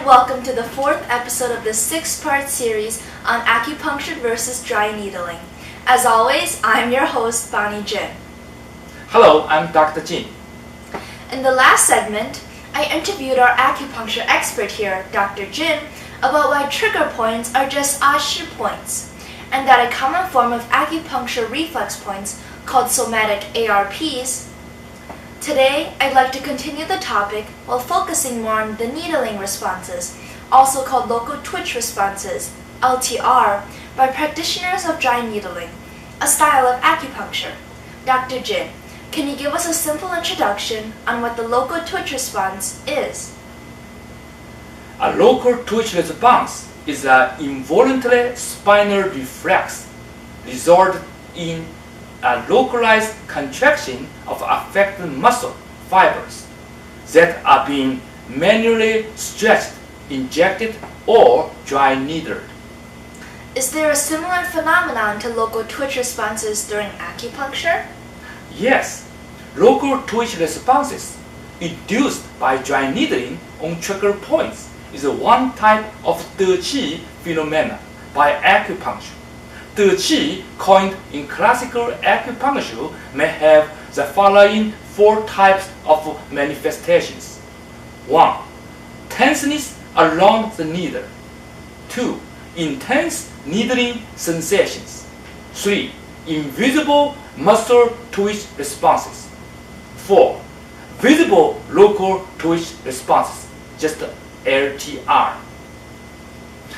and welcome to the fourth episode of this six-part series on acupuncture versus dry needling. As always, I'm your host, Bonnie Jin. Hello, I'm Dr. Jin. In the last segment, I interviewed our acupuncture expert here, Dr. Jin, about why trigger points are just Ashu points, and that a common form of acupuncture reflex points called somatic ARPs. Today, I'd like to continue the topic while focusing more on the needling responses, also called local twitch responses, LTR, by practitioners of dry needling, a style of acupuncture. Dr. Jin, can you give us a simple introduction on what the local twitch response is? A local twitch response is an involuntary spinal reflex resulting in a localized contraction of affected muscle fibers that are being manually stretched, injected, or dry needled. Is there a similar phenomenon to local twitch responses during acupuncture? Yes, local twitch responses induced by dry needling on trigger points is one type of Deqi phenomena by acupuncture. Deqi, coined in classical acupuncture, may have the following four types of manifestations. 1. Tenseness around the needle. 2. Intense needling sensations. 3. Invisible muscle twitch responses. 4. Visible local twitch responses, just LTR.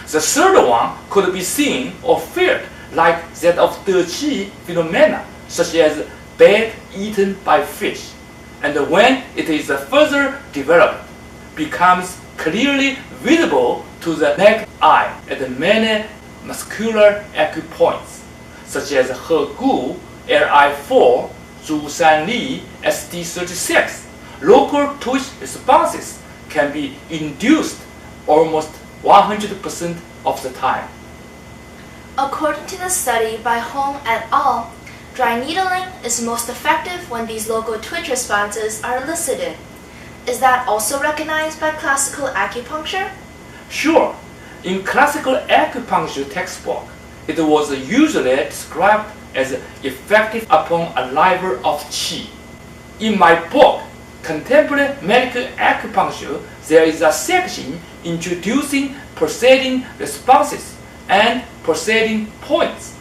The third one could be seen or felt like that of Deqi phenomena, such as bait eaten by fish, and when it is further developed, becomes clearly visible to the naked eye at many muscular acupoints, such as He-Gu, Li4, Zhu-San-Li, ST36. Local twitch responses can be induced almost 100% of the time. According to the study by Hong et al., dry needling is most effective when these local twitch responses are elicited. Is that also recognized by classical acupuncture? Sure. In classical acupuncture textbook, it was usually described as effective upon arrival of qi. In my book, Contemporary Medical Acupuncture, there is a section introducing preceding responses and preceding points.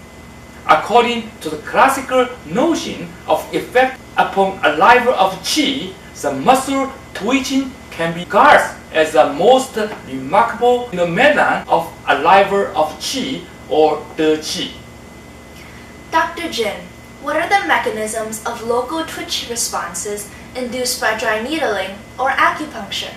According to the classical notion of effect upon arrival of qi, the muscle twitching can be regarded as the most remarkable phenomenon of arrival of qi or Deqi. Dr. Jin, what are the mechanisms of local twitch responses induced by dry needling or acupuncture?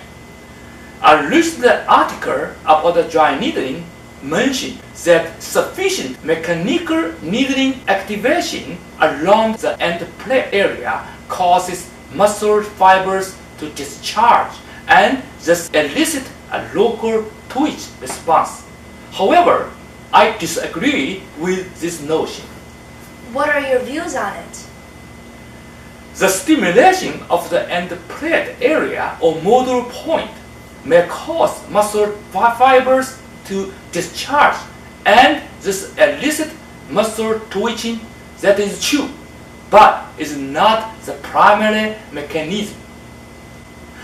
A recent article about the dry needling mentioned that sufficient mechanical needling activation around the end plate area causes muscle fibers to discharge and thus elicit a local twitch response. However, I disagree with this notion. What are your views on it? The stimulation of the end plate area or modal point may cause muscle fibers to discharge and thus elicit muscle twitching. That is true, but is not the primary mechanism.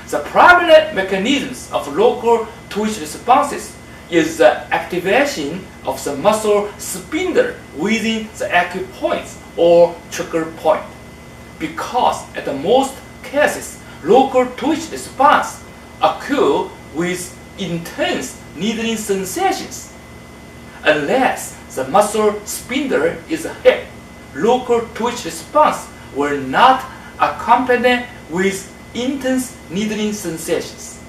The primary mechanisms of local twitch responses is the activation of the muscle spindle within the acupoints or trigger point, because at most cases, local twitch response occur with intense needling sensations. Unless the muscle spindle is hit, local twitch response will not accompany with intense needling sensations.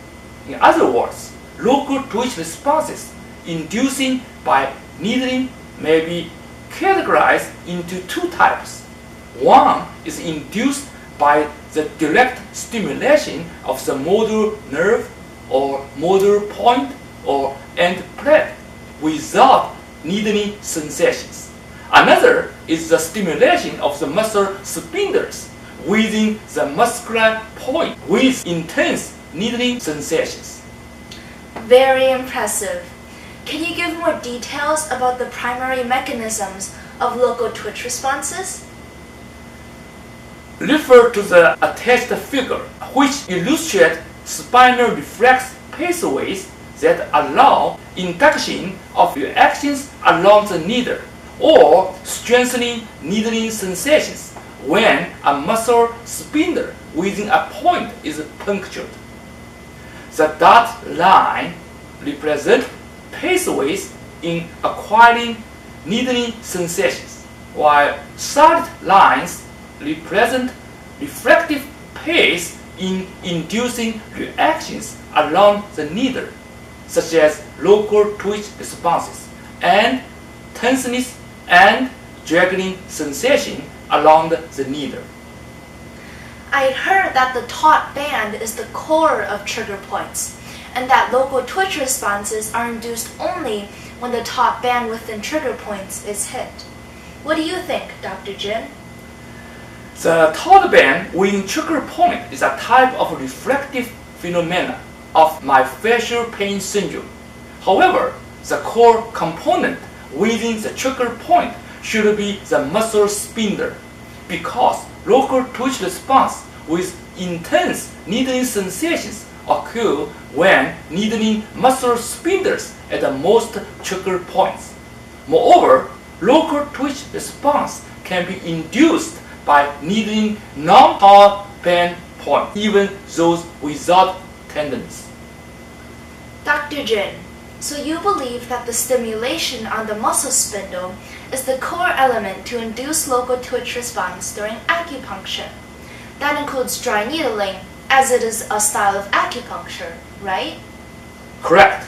In other words, local twitch responses inducing by needling may be categorized into two types. One is induced by the direct stimulation of the modal nerve or modal point or end plate without needling sensations. Another is the stimulation of the muscle spindles within the muscular point with intense needling sensations. Very impressive. Can you give more details about the primary mechanisms of local twitch responses? Refer to the attached figure, which illustrates spinal reflex pathways that allow induction of reactions along the needle or strengthening needling sensations when a muscle spindle within a point is punctured. The dotted line represents pathways in acquiring needling sensations, while solid lines represent reflective paths in inducing reactions along the needle, such as local twitch responses and tenseness and dragging sensation along the needle. I had heard that the taut band is the core of trigger points, and that local twitch responses are induced only when the taut band within trigger points is hit. What do you think, Dr. Jin? The taut band within trigger point is a type of reflective phenomena of myofascial pain syndrome. However, the core component within the trigger point should be the muscle spindle, because local twitch response with intense needling sensations occur when needling muscle spindles at the most trigger points. Moreover, local twitch response can be induced by needling non-taut band points, even those without tenderness. Dr. Jin, so you believe that the stimulation on the muscle spindle is the core element to induce local twitch response during acupuncture. That includes dry needling, as it is a style of acupuncture, right? Correct.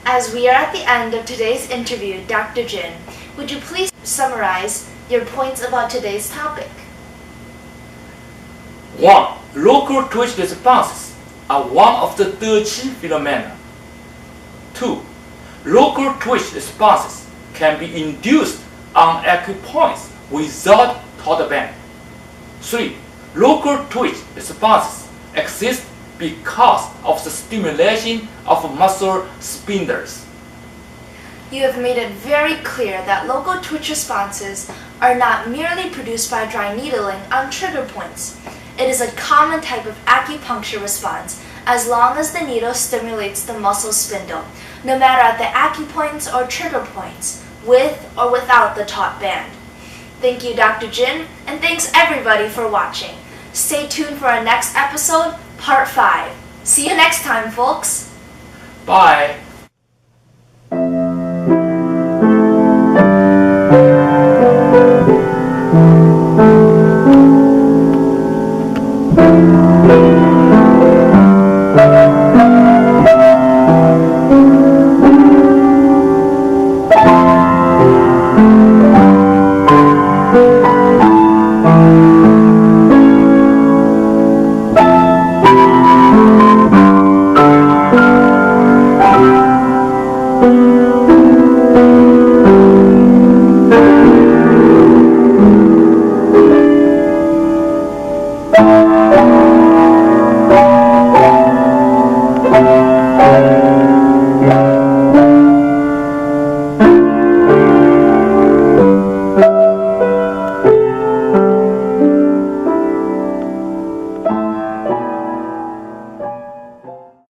As we are at the end of today's interview, Dr. Jin, would you please summarize your points about today's topic? 1. Local twitch responses are one of the Deqi phenomena. 2. Local twitch responses can be induced on acupoints without taut band. 3. Local twitch responses exist because of the stimulation of muscle spindles. You have made it very clear that local twitch responses are not merely produced by dry needling on trigger points. It is a common type of acupuncture response as long as the needle stimulates the muscle spindle, no matter at the acupoints or trigger points, with or without the taut band. Thank you, Dr. Jin, and thanks everybody for watching. Stay tuned for our next episode, Part 5. See you next time, folks! Bye!